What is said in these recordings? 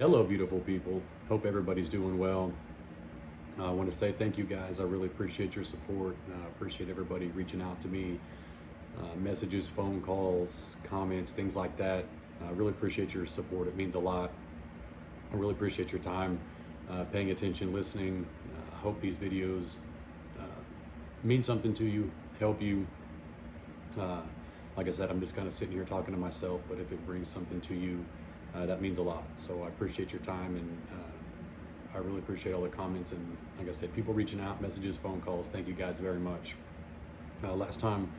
Hello, beautiful people. Hope everybody's doing well. I want to say thank you guys. I really appreciate your support. I appreciate everybody reaching out to me, messages, phone calls, comments, things like that. I really appreciate your support. It means a lot. I really appreciate your time, paying attention, listening. I hope these videos uh, mean something to you, help you. Uh, like I said, I'm just kind of sitting here talking to myself, but if it brings something to you, that means a lot. So I appreciate your time, and I really appreciate all the comments, and like I said, people reaching out, messages, phone calls. Thank you guys very much. Last time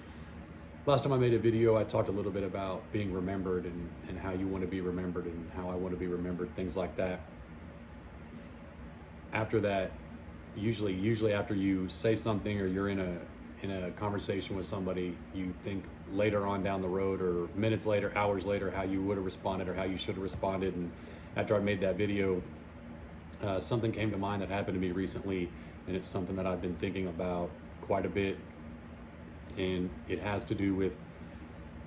I made a video, I talked a little bit about being remembered and how you want to be remembered and how I want to be remembered, things like that. After that, usually after you say something or you're in a conversation with somebody, you think later on down the road or minutes later, hours later, how you would have responded or how you should have responded. And after I made that video, something came to mind that happened to me recently, and it's something that I've been thinking about quite a bit, and it has to do with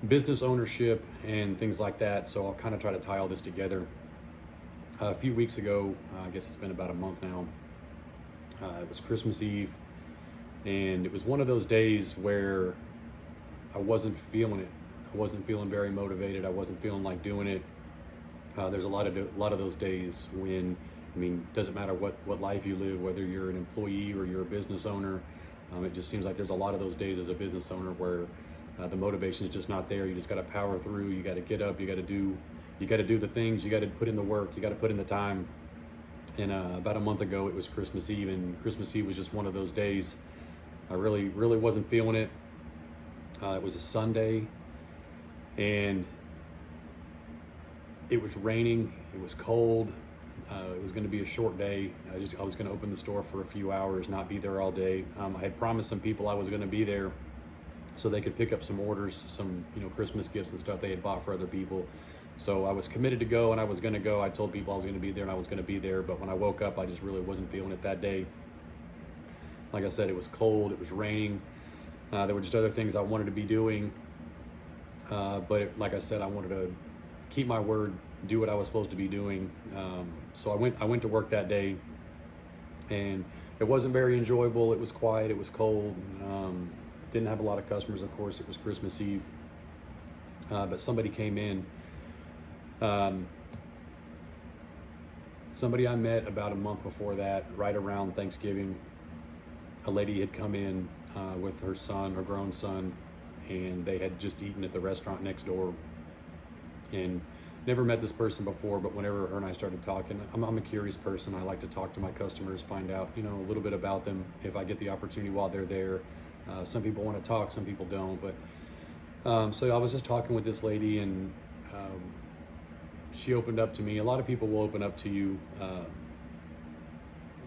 business ownership and things like that. So I'll kind of try to tie all this together. A few weeks ago, I guess it's been about a month now, it was Christmas Eve, and it was one of those days where I wasn't feeling it. I wasn't feeling very motivated. I wasn't feeling like doing it. There's a lot of those days when, I mean, doesn't matter what life you live, whether you're an employee or you're a business owner. It just seems like there's a lot of those days as a business owner where the motivation is just not there. You just got to power through. You got to get up. You got to do the things. You got to put in the work. You got to put in the time. And about a month ago, it was Christmas Eve, and Christmas Eve was just one of those days. I really wasn't feeling it. It was a Sunday, and it was raining. It was cold. It was going to be a short day. I was going to open the store for a few hours, not be there all day. I had promised some people I was going to be there so they could pick up some orders, some Christmas gifts and stuff they had bought for other people. So I was committed to go, and I was going to go. I told people I was going to be there, and I was going to be there. But when I woke up, I just really wasn't feeling it that day. Like I said, it was cold. It was raining. There were just other things I wanted to be doing. Like I said, I wanted to keep my word, do what I was supposed to be doing. So I went to work that day, and it wasn't very enjoyable. It was quiet. It was cold. Didn't have a lot of customers, of course. It was Christmas Eve. But somebody came in. Somebody I met about a month before that, right around Thanksgiving. A lady had come in with her son, her grown son, and they had just eaten at the restaurant next door. And never met this person before, but whenever her and I started talking, I'm a curious person. I like to talk to my customers, find out a little bit about them if I get the opportunity while they're there. Some people want to talk, some people don't. But so I was just talking with this lady, and she opened up to me. A lot of people will open up to you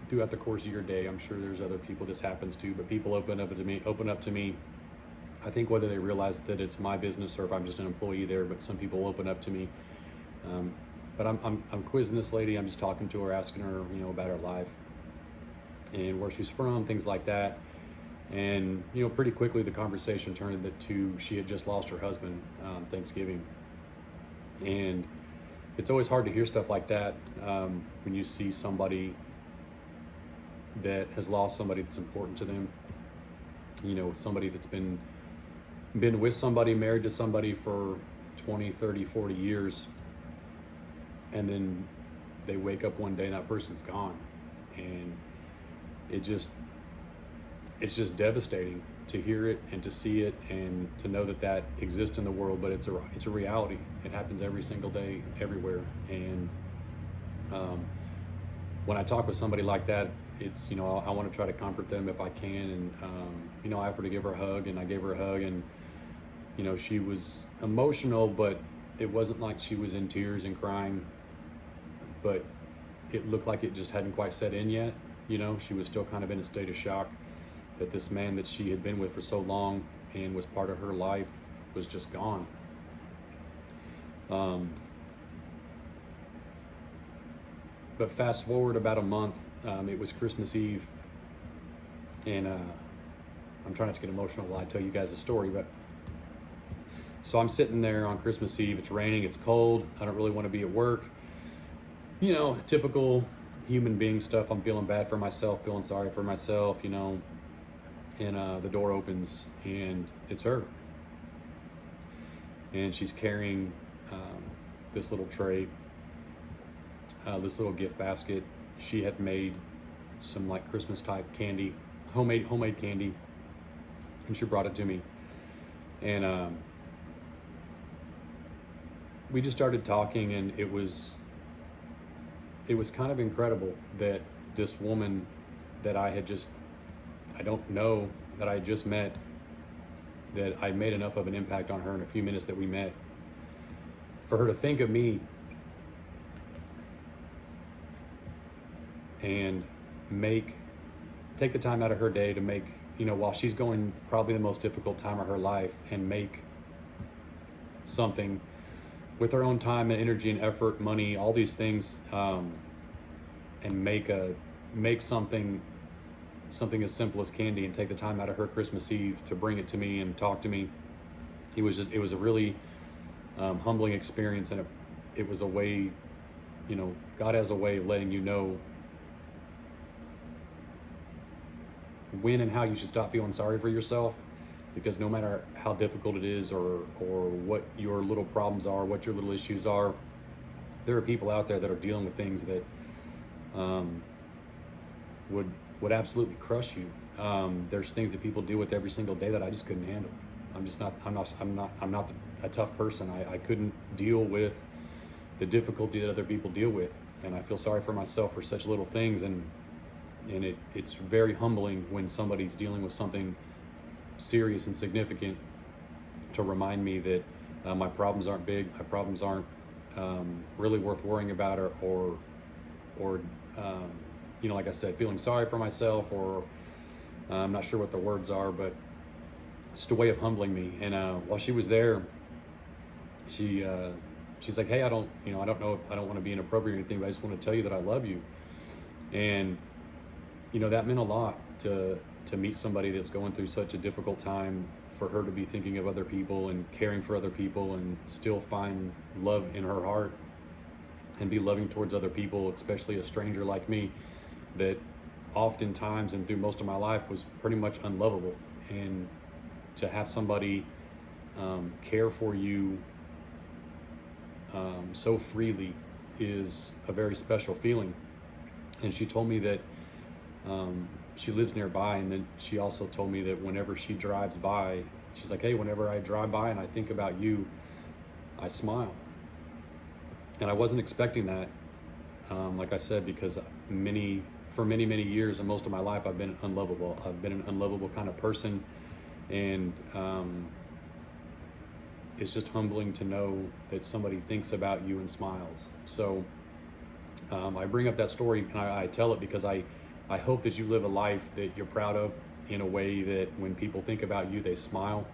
throughout the course of your day. I'm sure there's other people this happens to, but people open up to me. I think whether they realize that it's my business or if I'm just an employee there, but some people open up to me. But I'm quizzing this lady. I'm just talking to her, asking her, about her life and where she's from, things like that. And pretty quickly the conversation turned to she had just lost her husband Thanksgiving, and it's always hard to hear stuff like that when you see somebody that has lost somebody that's important to them. Somebody that's been with somebody, married to somebody for 20, 30, 40 years, and then they wake up one day and that person's gone. And it's just devastating to hear it and to see it and to know that exists in the world, but it's a reality. It happens every single day, everywhere. And when I talk with somebody like that, it's, I want to try to comfort them if I can. And, I offered to give her a hug, and I gave her a hug, and, she was emotional, but it wasn't like she was in tears and crying, but it looked like it just hadn't quite set in yet. She was still kind of in a state of shock that this man that she had been with for so long and was part of her life was just gone. But fast forward about a month, it was Christmas Eve, and I'm trying not to get emotional while I tell you guys the story, but so I'm sitting there on Christmas Eve. It's raining, it's cold, I don't really want to be at work. you know, typical human being stuff. I'm feeling bad for myself, feeling sorry for myself, you know, and the door opens and it's her. And she's carrying this little tray, this little gift basket. She had made some like Christmas type candy, homemade candy, and she brought it to me. And we just started talking, and it was kind of incredible that this woman that I don't know, that I just met, that I made enough of an impact on her in a few minutes that we met, for her to think of me and take the time out of her day to make, you know, while she's going probably the most difficult time of her life, and make something with her own time and energy and effort, money, all these things, and make something as simple as candy, and take the time out of her Christmas Eve to bring it to me and talk to me. It was a really humbling experience, and it was a way, you know, God has a way of letting you know when and how you should stop feeling sorry for yourself, because no matter how difficult it is, or what your little problems are, what your little issues are, there are people out there that are dealing with things that would absolutely crush you. There's things that people deal with every single day that I just couldn't handle. I'm not a tough person. I couldn't deal with the difficulty that other people deal with, and I feel sorry for myself for such little things. And it's very humbling when somebody's dealing with something serious and significant, to remind me that my problems aren't big, my problems aren't really worth worrying about, or you know, like I said, feeling sorry for myself, or I'm not sure what the words are, but just a way of humbling me. And while she was there, she's like, hey, I don't know if I don't want to be inappropriate or anything, but I just want to tell you that I love you. And you know, that meant a lot to meet somebody that's going through such a difficult time, for her to be thinking of other people and caring for other people, and still find love in her heart and be loving towards other people, especially a stranger like me, that oftentimes and through most of my life was pretty much unlovable. And to have somebody care for you so freely is a very special feeling. And she told me that she lives nearby, and then she also told me that whenever she drives by, she's like, hey, whenever I drive by and I think about you, I smile. And I wasn't expecting that, like I said, because for many years and most of my life, I've been unlovable. I've been an unlovable kind of person, and it's just humbling to know that somebody thinks about you and smiles. So I bring up that story, and I tell it because I hope that you live a life that you're proud of, in a way that when people think about you, they smile,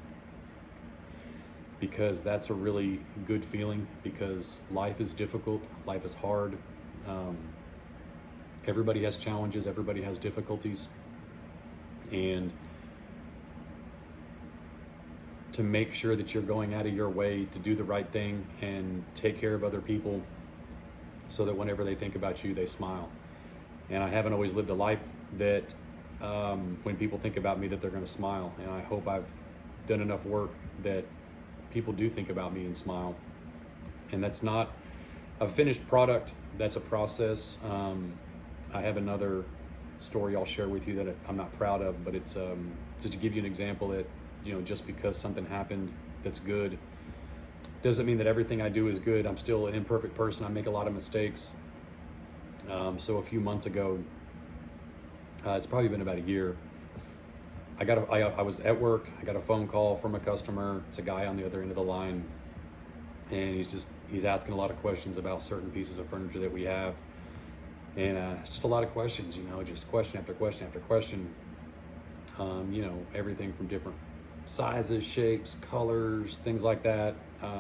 because that's a really good feeling, because life is difficult, life is hard. Everybody has challenges, everybody has difficulties, and to make sure that you're going out of your way to do the right thing and take care of other people, so that whenever they think about you, they smile. And I haven't always lived a life that when people think about me, that they're going to smile. And I hope I've done enough work that people do think about me and smile. And that's not a finished product, that's a process. I have another story I'll share with you that I'm not proud of, but it's just to give you an example that, you know, just because something happened that's good doesn't mean that everything I do is good. I'm still an imperfect person. I make a lot of mistakes. So a few months ago, it's probably been about a year, I was at work, I got a phone call from a customer. It's a guy on the other end of the line, and he's asking a lot of questions about certain pieces of furniture that we have. And it's just a lot of questions, you know, just question after question after question. You know, everything from different sizes, shapes, colors, things like that.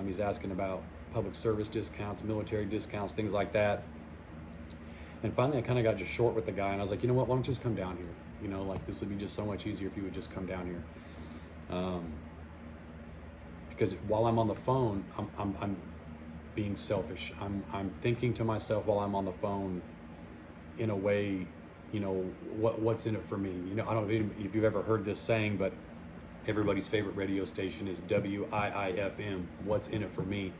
He's asking about public service discounts, military discounts, things like that. And finally, I kind of got just short with the guy, and I was like, you know what, why don't you just come down here? You know, like, this would be just so much easier if you would just come down here. Because while I'm on the phone, being selfish. I'm thinking to myself while I'm on the phone in a way, you know, what's in it for me? You know, I don't know if you've ever heard this saying, but everybody's favorite radio station is WIIFM, what's in it for me?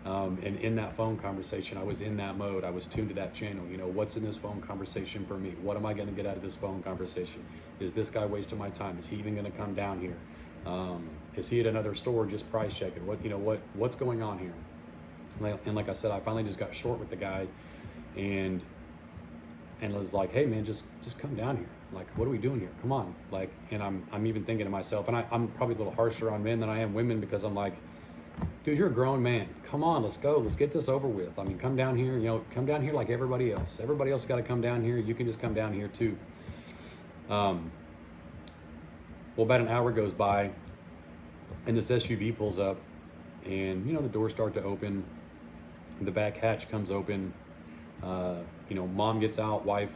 And in that phone conversation, I was in that mode. I was tuned to that channel. You know, what's in this phone conversation for me? What am I going to get out of this phone conversation? Is this guy wasting my time? Is he even going to come down here? Is he at another store just price checking? What's going on here? And like I said, I finally just got short with the guy, and was like, hey man, just come down here. Like, what are we doing here? Come on. Like, and I'm even thinking to myself, and I'm probably a little harsher on men than I am women, because I'm like, dude, you're a grown man. Come on, let's go. Let's get this over with. I mean, come down here, you know, come down here like everybody else. Everybody else got to come down here. You can just come down here too. Well, about an hour goes by, and this SUV pulls up, and, you know, the doors start to open. The back hatch comes open. You know, mom gets out, wife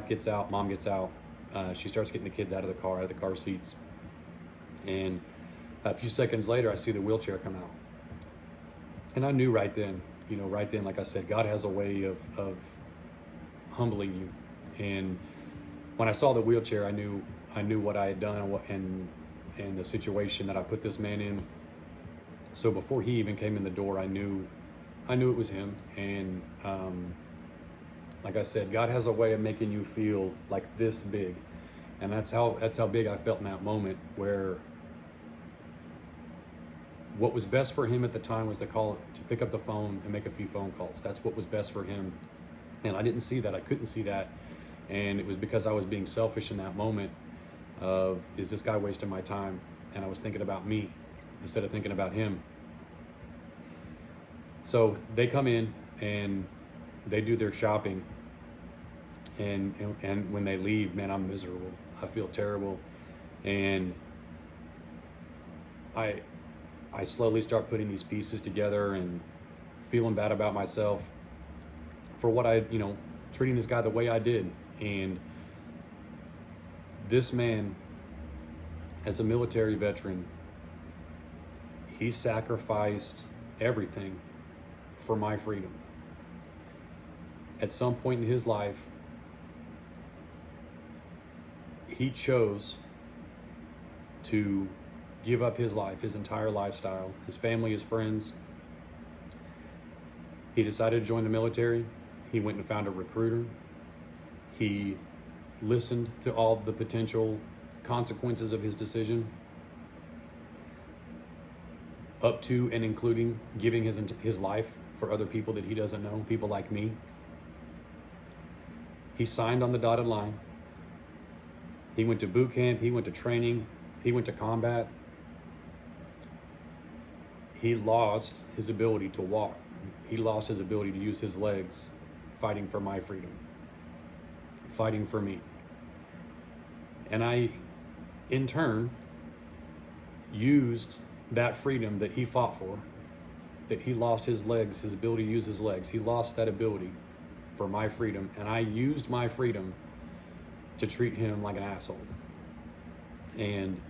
gets out, mom gets out. She starts getting the kids out of the car seats. And a few seconds later, I see the wheelchair come out. And I knew right then, like I said, God has a way of humbling you. And when I saw the wheelchair, I knew what I had done and the situation that I put this man in. So before he even came in the door, I knew it was him. And like I said, God has a way of making you feel like this big. And that's how big I felt in that moment, where what was best for him at the time was to pick up the phone and make a few phone calls. That's what was best for him. And I didn't see that. I couldn't see that. And it was because I was being selfish in that moment of, is this guy wasting my time? And I was thinking about me instead of thinking about him. So they come in and they do their shopping. And when they leave, man, I'm miserable. I feel terrible. And I slowly start putting these pieces together and feeling bad about myself for what treating this guy the way I did. And this man, as a military veteran, he sacrificed everything for my freedom. At some point in his life, he chose to give up his life, his entire lifestyle, his family, his friends. He decided to join the military. He went and found a recruiter. He listened to all the potential consequences of his decision, up to and including giving his life for other people that he doesn't know, people like me. He signed on the dotted line. He went to boot camp, he went to training, he went to combat. He lost his ability to walk. He lost his ability to use his legs, fighting for my freedom, fighting for me. And I, in turn, used that freedom that he fought for, that he lost his legs, his ability to use his legs. He lost that ability for my freedom, and I used my freedom to treat him like an asshole. And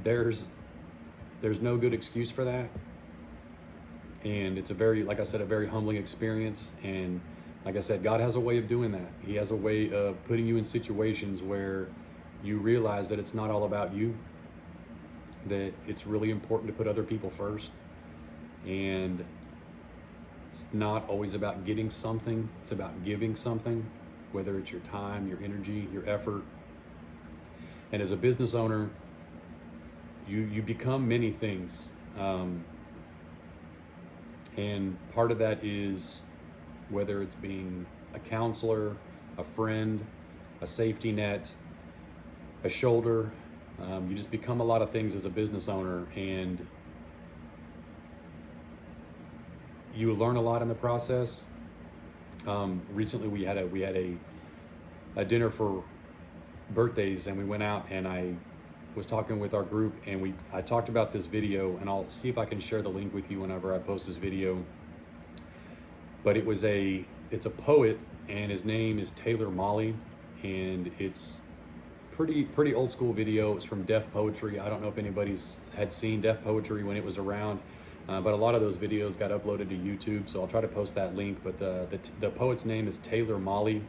there's no good excuse for that. And it's a very, like I said, a very humbling experience. And like I said, God has a way of doing that. He has a way of putting you in situations where you realize that it's not all about you, that it's really important to put other people first. And it's not always about getting something, it's about giving something, whether it's your time, your energy, your effort. And as a business owner, you become many things. And part of that is whether it's being a counselor, a friend, a safety net, a shoulder. You just become a lot of things as a business owner, and you learn a lot in the process. Recently we had a dinner for birthdays, and we went out, and I was talking with our group, and I talked about this video, and I'll see if I can share the link with you whenever I post this video. But it's a poet, and his name is Taylor Mali, and it's pretty old school video. It's from Def Poetry. I don't know if anybody's had seen Def Poetry when it was around, but a lot of those videos got uploaded to YouTube, so I'll try to post that link. But the poet's name is Taylor Mali,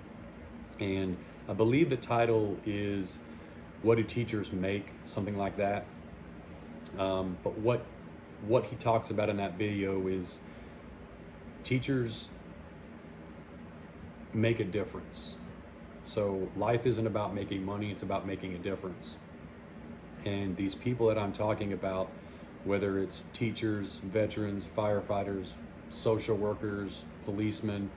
and I believe the title is "What Do Teachers Make?" Something like that. But what he talks about in that video is teachers make a difference. So life isn't about making money, it's about making a difference. And these people that I'm talking about, whether it's teachers, veterans, firefighters, social workers, policemen,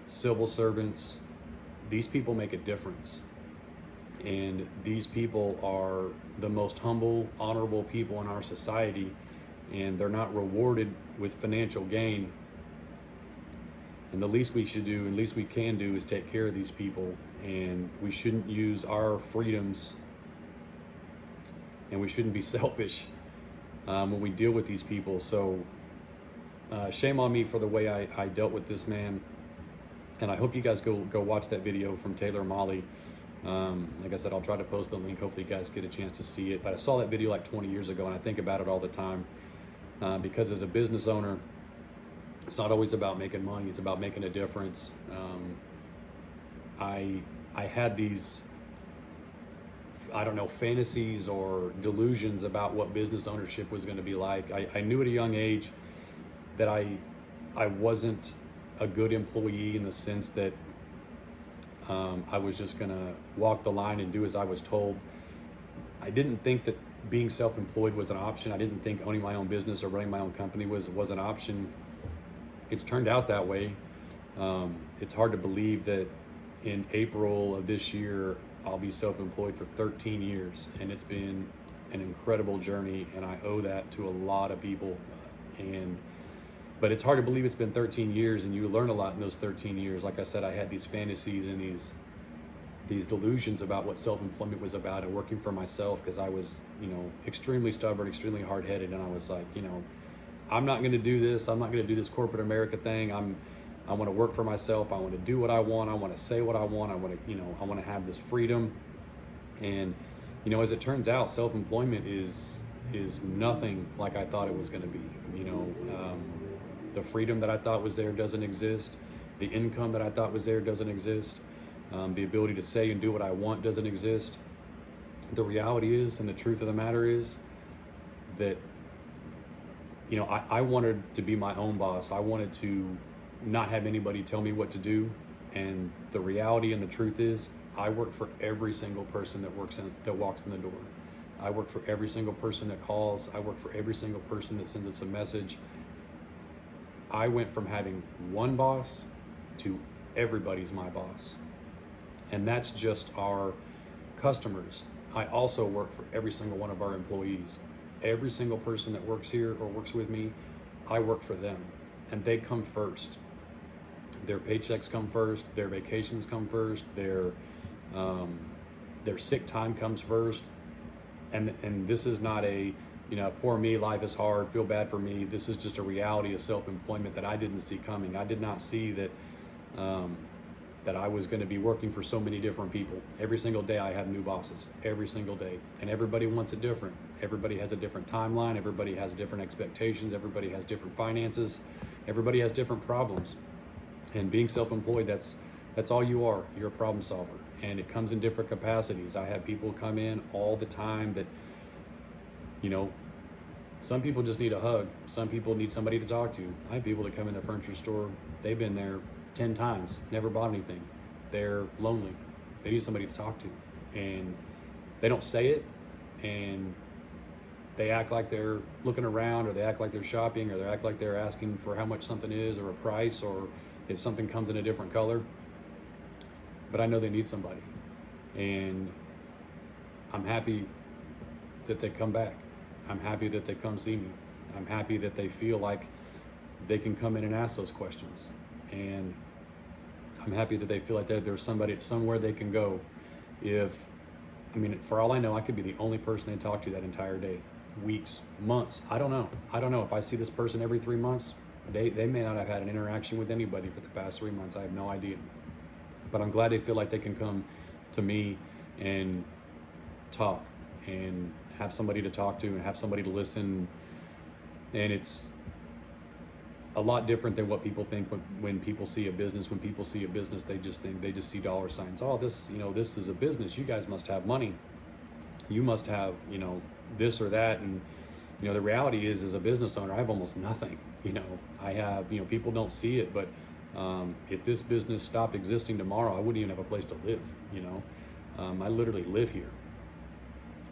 civil servants, these people make a difference. And these people are the most humble, honorable people in our society, and they're not rewarded with financial gain. And the least we should do, and least we can do, is take care of these people. And we shouldn't use our freedoms, and we shouldn't be selfish when we deal with these people. So shame on me for the way I dealt with this man. And I hope you guys go watch that video from Taylor Mali. Like I said, I'll try to post the link. Hopefully you guys get a chance to see it. But I saw that video like 20 years ago, and I think about it all the time because as a business owner, it's not always about making money. It's about making a difference. I had these, I don't know, fantasies or delusions about what business ownership was going to be like. I knew at a young age that I wasn't a good employee in the sense that I was just going to walk the line and do as I was told. I didn't think that being self-employed was an option. I didn't think owning my own business or running my own company was an option. It's turned out that way. It's hard to believe that in April of this year, I'll be self-employed for 13 years, and it's been an incredible journey, and I owe that to a lot of people. But it's hard to believe it's been 13 years, and you learn a lot in those 13 years. Like I said, I had these fantasies and these delusions about what self-employment was about and working for myself, because I was, extremely stubborn, extremely hard-headed, and I was like, I'm not going to do this. I'm not going to do this corporate America thing. I want to work for myself. I want to do what I want. I want to say what I want. I want to have this freedom. And, as it turns out, self-employment is nothing like I thought it was going to be. The freedom that I thought was there doesn't exist. The income that I thought was there doesn't exist. The ability to say and do what I want doesn't exist. The reality is, and the truth of the matter is, that I wanted to be my own boss. I wanted to not have anybody tell me what to do. And the reality and the truth is, I work for every single person that walks in the door. I work for every single person that calls. I work for every single person that sends us a message. I went from having one boss to everybody's my boss. And that's just our customers. I also work for every single one of our employees. Every single person that works here or works with me, I work for them, and they come first. Their paychecks come first, their vacations come first, their sick time comes first. And this is not a, poor me, life is hard, feel bad for me. This is just a reality of self-employment that I didn't see coming. I did not see that that I was going to be working for so many different people. Every single day I have new bosses, every single day. And everybody wants it different. Everybody has a different timeline. Everybody has different expectations. Everybody has different finances. Everybody has different problems. And being self-employed, that's all you are. You're a problem solver. And it comes in different capacities. I have people come in all the time that, some people just need a hug. Some people need somebody to talk to. I have people that come in the furniture store, they've been there 10 times, never bought anything. They're lonely. They need somebody to talk to. And they don't say it, and they act like they're looking around, or they act like they're shopping, or they act like they're asking for how much something is, or a price, or if something comes in a different color. But I know they need somebody. And I'm happy that they come back. I'm happy that they come see me. I'm happy that they feel like they can come in and ask those questions. And I'm happy that they feel like there's somewhere they can go. For all I know, I could be the only person they talk to that entire day, weeks, months. I don't know. If I see this person every 3 months, they may not have had an interaction with anybody for the past 3 months. I have no idea. But I'm glad they feel like they can come to me and talk and have somebody to talk to and have somebody to listen. And it's a lot different than what people think when people see a business. When people see a business, they just see dollar signs. Oh, this, this is a business. You guys must have money. You must have, this or that. And, the reality is, as a business owner, I have almost nothing. I have, people don't see it, but if this business stopped existing tomorrow, I wouldn't even have a place to live. I literally live here.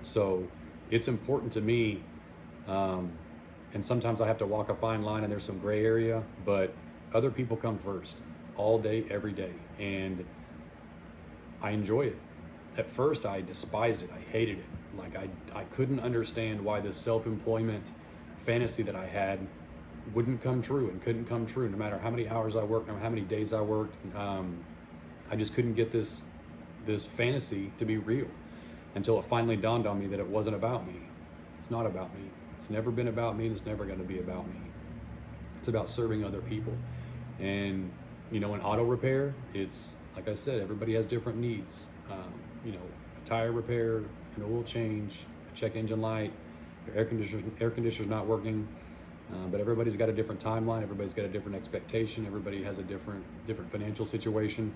So it's important to me. And sometimes I have to walk a fine line and there's some gray area, but other people come first all day, every day. And I enjoy it. At first I despised it. I hated it. Like I couldn't understand why this self-employment fantasy that I had wouldn't come true and couldn't come true no matter how many hours I worked, no matter how many days I worked. I just couldn't get this fantasy to be real until it finally dawned on me that it wasn't about me. It's not about me. It's never been about me, and it's never going to be about me. It's about serving other people. And, in auto repair, it's, like I said, everybody has different needs. A tire repair, an oil change, a check engine light, your air conditioner's not working. But everybody's got a different timeline. Everybody's got a different expectation. Everybody has a different financial situation.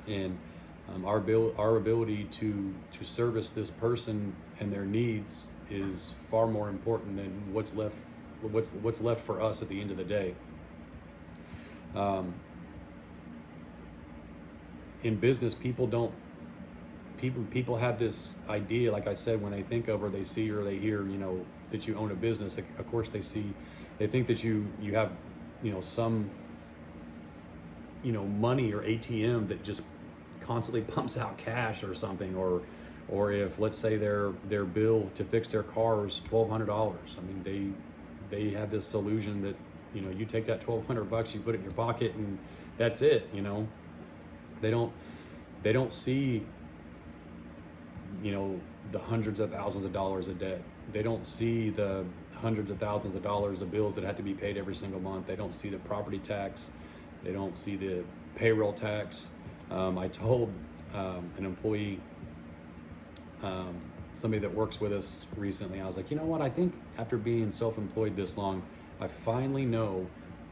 And our ability to service this person and their needs is far more important than what's left for us at the end of the day. In business, people have this idea, like I said, when they think of or they see or they hear, that you own a business. Of course, they think that you have, some, money or ATM that just constantly pumps out cash or something, or if, let's say, their bill to fix their car is $1,200. I mean, they have this illusion that, you take that $1,200, you put it in your pocket, and that's it. They don't see, the hundreds of thousands of dollars of debt. They don't see the hundreds of thousands of dollars of bills that have to be paid every single month. They don't see the property tax. They don't see the payroll tax. I told an employee, somebody that works with us recently, I was like, you know what, I think after being self-employed this long, I finally know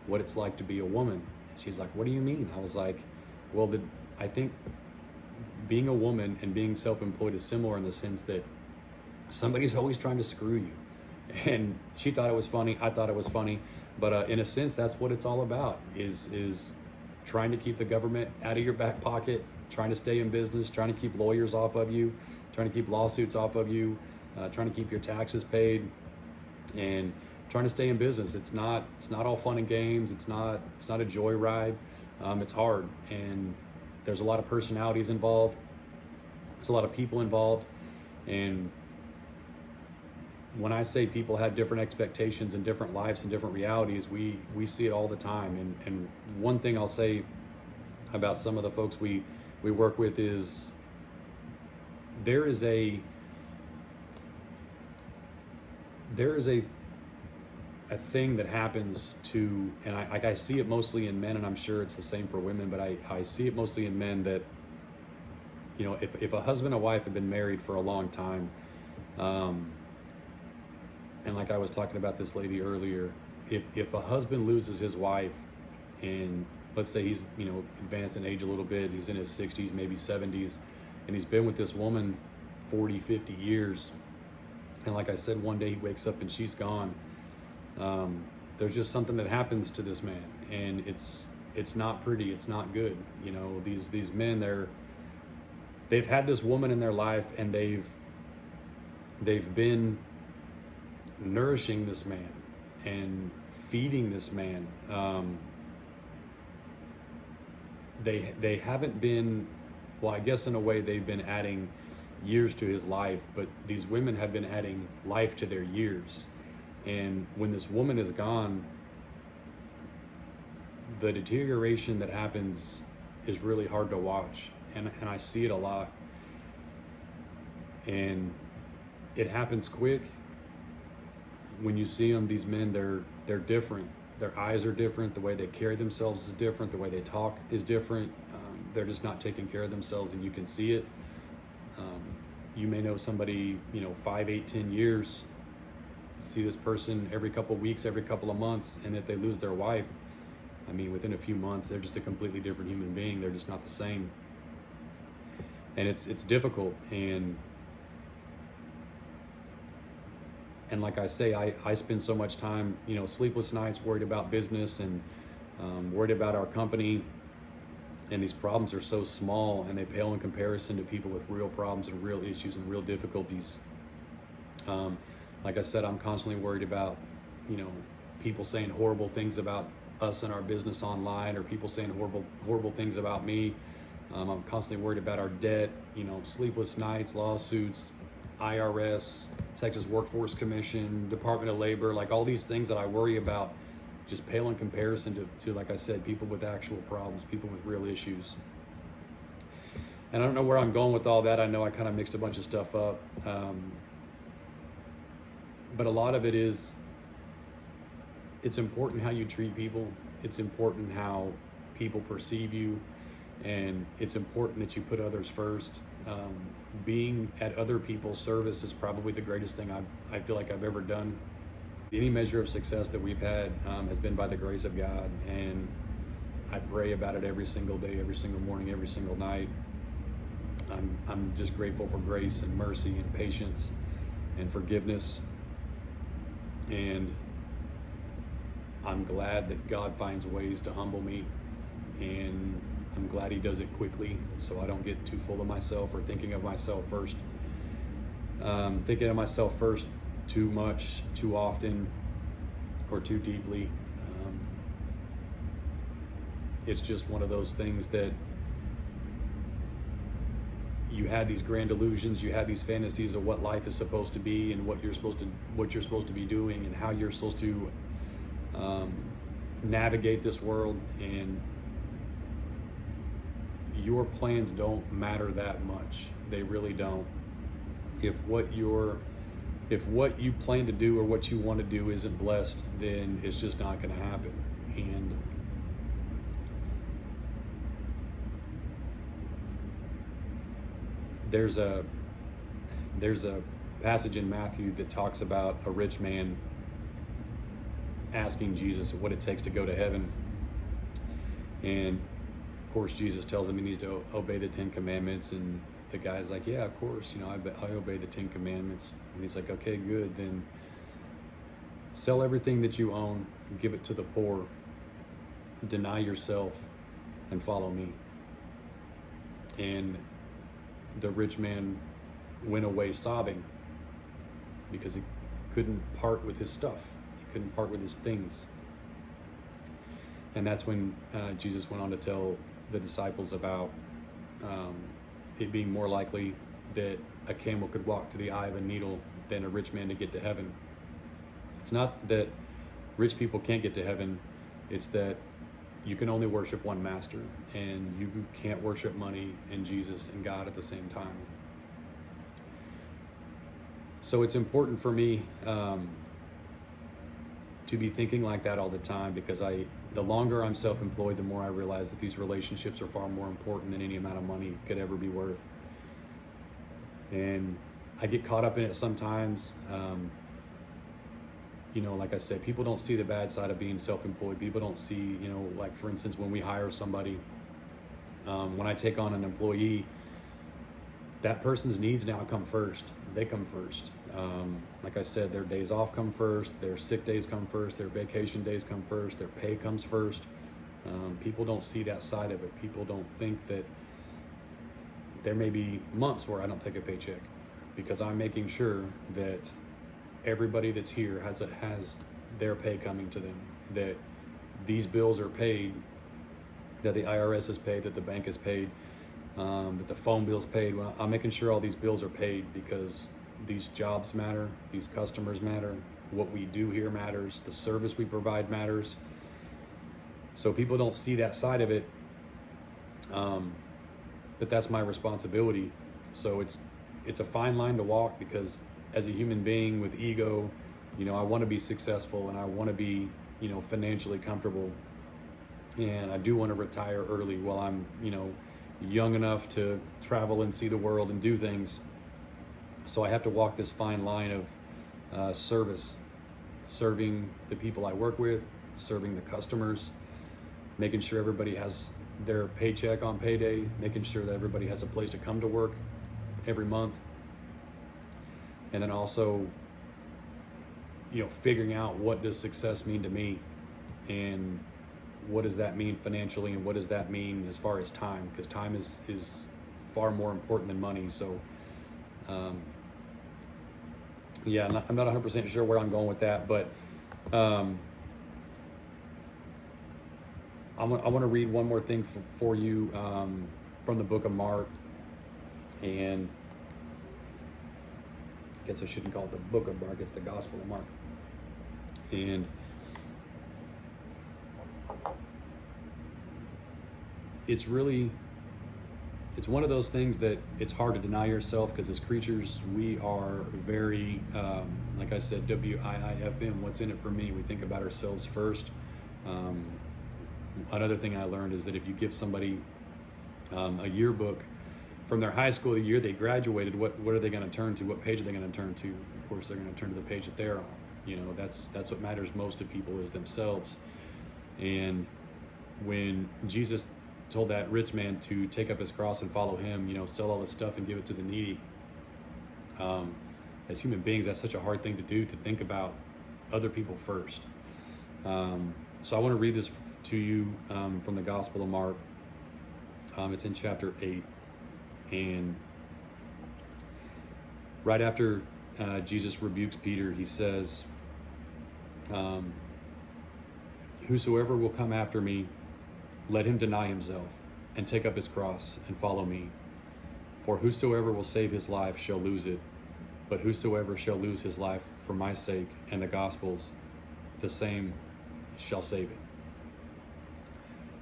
what it's like to be a woman. She's like, what do you mean? I was like, well, I think being a woman and being self-employed is similar in the sense that somebody's always trying to screw you. And she thought it was funny. I thought it was funny. But in a sense, that's what it's all about, is trying to keep the government out of your back pocket, trying to stay in business, trying to keep lawyers off of you, trying to keep lawsuits off of you, trying to keep your taxes paid, and trying to stay in business. It's not all fun and games. It's not a joyride. It's hard, and there's a lot of personalities involved. There's a lot of people involved, and when I say people have different expectations and different lives and different realities, we see it all the time. And one thing I'll say about some of the folks we work with is there is a thing that happens to, and I see it mostly in men, and I'm sure it's the same for women, but I see it mostly in men that, if a husband and wife have been married for a long time, and like I was talking about this lady earlier, if a husband loses his wife, and let's say he's, advanced in age a little bit, he's in his 60s, maybe 70s, and he's been with this woman 40, 50 years, and like I said, one day he wakes up and she's gone, there's just something that happens to this man, and it's not pretty, it's not good. These men, they've had this woman in their life, and they've been nourishing this man and feeding this man. They haven't been, well, I guess in a way they've been adding years to his life, but these women have been adding life to their years. And when this woman is gone, the deterioration that happens is really hard to watch, and I see it a lot, and it happens quick. When you see them, these men, they're different. Their eyes are different. The way they carry themselves is different. The way they talk is different. They're just not taking care of themselves, and you can see it. you may know somebody, 5, 8, 10 years, see this person every couple of weeks, every couple of months, and if they lose their wife, I mean, within a few months, they're just a completely different human being. They're just not the same. And it's difficult. And like I say, I spend so much time, sleepless nights, worried about business and worried about our company. And these problems are so small, and they pale in comparison to people with real problems and real issues and real difficulties. Like I said, I'm constantly worried about, people saying horrible things about us and our business online, or people saying horrible things about me. I'm constantly worried about our debt, sleepless nights, lawsuits, IRS, Texas Workforce Commission, Department of Labor, like all these things that I worry about just pale in comparison to, like I said, people with actual problems, people with real issues. And I don't know where I'm going with all that. I know I kind of mixed a bunch of stuff up. But a lot of it is, it's important how you treat people. It's important how people perceive you. And it's important that you put others first. Being at other people's service is probably the greatest thing I feel like I've ever done. Any measure of success that we've had has been by the grace of God, and I pray about it every single day, every single morning, every single night. I'm just grateful for grace and mercy and patience and forgiveness, and I'm glad that God finds ways to humble me, and I'm glad He does it quickly so I don't get too full of myself or thinking of myself first. Thinking of myself first too much, too often, or too deeply. It's just one of those things that you had these grand illusions, you had these fantasies of what life is supposed to be and what you're supposed to be doing and how you're supposed to navigate this world, and your plans don't matter that much. They really don't. If what you plan to do or what you want to do isn't blessed, then it's just not going to happen. And there's a passage in Matthew that talks about a rich man asking Jesus what it takes to go to heaven. And of course, Jesus tells him he needs to obey the 10 Commandments, and the guy's like, yeah, of course, I obey the 10 Commandments. And he's like, okay, good, then sell everything that you own, give it to the poor, deny yourself, and follow me. And the rich man went away sobbing because he couldn't part with his stuff. He couldn't part with his things. And that's when Jesus went on to tell the disciples about it being more likely that a camel could walk through the eye of a needle than a rich man to get to heaven. It's not that rich people can't get to heaven, it's that you can only worship one master, and you can't worship money and Jesus and God at the same time. So it's important for me to be thinking like that all the time, because the longer I'm self-employed, the more I realize that these relationships are far more important than any amount of money could ever be worth. And I get caught up in it sometimes. Like I said, people don't see the bad side of being self-employed. People don't see, like for instance, when we hire somebody, when I take on an employee, that person's needs now come first. They come first. Like I said, their days off come first, their sick days come first, their vacation days come first, their pay comes first. People don't see that side of it. People don't think that there may be months where I don't take a paycheck, because I'm making sure that everybody that's here has their pay coming to them, that these bills are paid, that the IRS is paid, that the bank is paid, that the phone bill's paid. Well, I'm making sure all these bills are paid, because these jobs matter, these customers matter, what we do here matters, the service we provide matters. So people don't see that side of it, but that's my responsibility. So it's a fine line to walk, because as a human being with ego, I want to be successful, and I want to be, financially comfortable, and I do want to retire early while I'm, young enough to travel and see the world and do things. So I have to walk this fine line of service, serving the people I work with, serving the customers, making sure everybody has their paycheck on payday, making sure that everybody has a place to come to work every month. And then also, figuring out what does success mean to me, and what does that mean financially, and what does that mean as far as time, because time is far more important than money. So yeah, I'm not 100% sure where I'm going with that, but I want to read one more thing for you from the book of Mark. And I guess I shouldn't call it the book of Mark, it's the Gospel of Mark. And it's one of those things that it's hard to deny yourself, because as creatures, we are very, like I said, WIIFM, what's in it for me? We think about ourselves first. Another thing I learned is that if you give somebody a yearbook from their high school, the year they graduated, what are they going to turn to? What page are they going to turn to? Of course, they're going to turn to the page that they're on. That's what matters most to people, is themselves. And when Jesus told that rich man to take up his cross and follow him, sell all his stuff and give it to the needy, as human beings, that's such a hard thing to do, to think about other people first. So I want to read this to you from the Gospel of Mark. It's in chapter 8. And right after Jesus rebukes Peter, he says, whosoever will come after me, let him deny himself and take up his cross and follow me. For whosoever will save his life shall lose it, but whosoever shall lose his life for my sake and the gospel's, the same shall save it.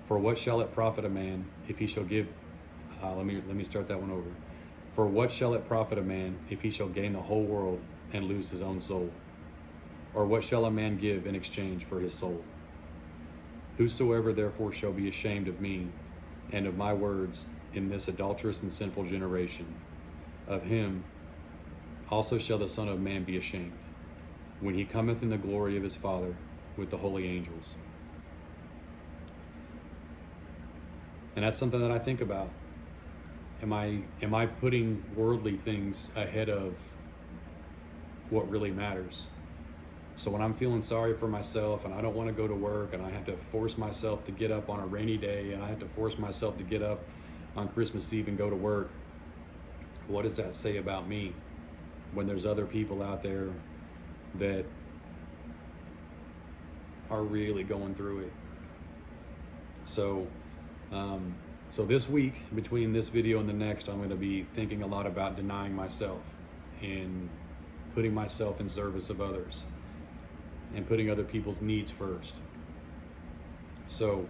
For what shall it profit a man if he shall give, let me start that one over. For what shall it profit a man if he shall gain the whole world and lose his own soul? Or what shall a man give in exchange for his soul? Whosoever therefore shall be ashamed of me and of my words in this adulterous and sinful generation, of him also shall the Son of Man be ashamed, when he cometh in the glory of his Father with the holy angels. And that's something that I think about. Am I putting worldly things ahead of what really matters? So when I'm feeling sorry for myself and I don't want to go to work, and I have to force myself to get up on a rainy day, and I have to force myself to get up on Christmas Eve and go to work, what does that say about me, when there's other people out there that are really going through it? So this week, between this video and the next, I'm going to be thinking a lot about denying myself and putting myself in service of others and putting other people's needs first. So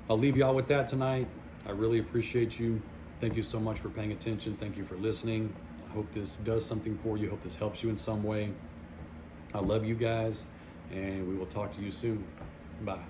I'll leave y'all with that tonight. I really appreciate you. Thank you so much for paying attention. Thank you for listening. I hope this does something for you. I hope this helps you in some way. I love you guys, and we will talk to you soon. Bye.